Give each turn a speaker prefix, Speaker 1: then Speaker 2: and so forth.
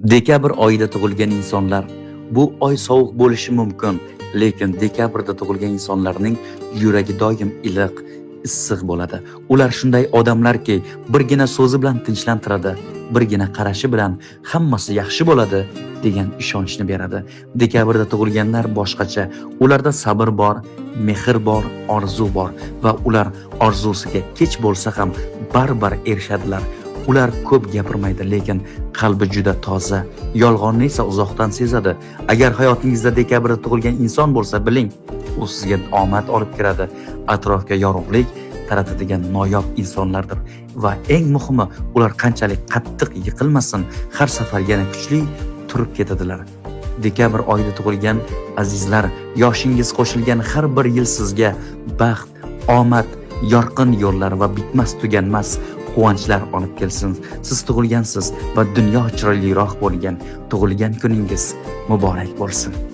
Speaker 1: Dekabr oyida tug'ilgan insonlar, bu oy sovuq bo'lishi mumkin, lekin dekabrda tug'ilgan insonlarning yuragi doim iliq, issiq bo'ladi. Ular shunday odamlarki, birgina so'zi bilan tinchlantiradi, birgina qarashi bilan hammasi yaxshi bo'ladi degan ishonchni beradi. Dekabrda tug'ilganlar boshqacha. Ularda sabr bor, mehr bor, orzu bor va ular orzusiga kech bo'lsa ham baribir erishadilar. Ular ko'p gapirmaydi, lekin qalbi juda toza. Yolg'onni esa uzoqdan sezadi. Agar hayotingizda dekabrda tug'ilgan inson bo'lsa, biling, u sizga omad olib kiradi, atrofga yorug'lik taratadigan noyob insonlardir. Va eng muhimi, ular qanchalik qattiq yiqilmasin, har safar yana kuchli turib ketadilar. Dekabr oyida tug'ilgan azizlar, yoshingiz qo'shilgan har bir yil sizga baxt, omad, yorqin yo'llar va bitmas tuganmas quvonchlar olib kelsin. Siz tug'ilgansiz va dunyo chiroyliroq bo'lgan. Tug'ilgan kuningiz muborak bo'lsin.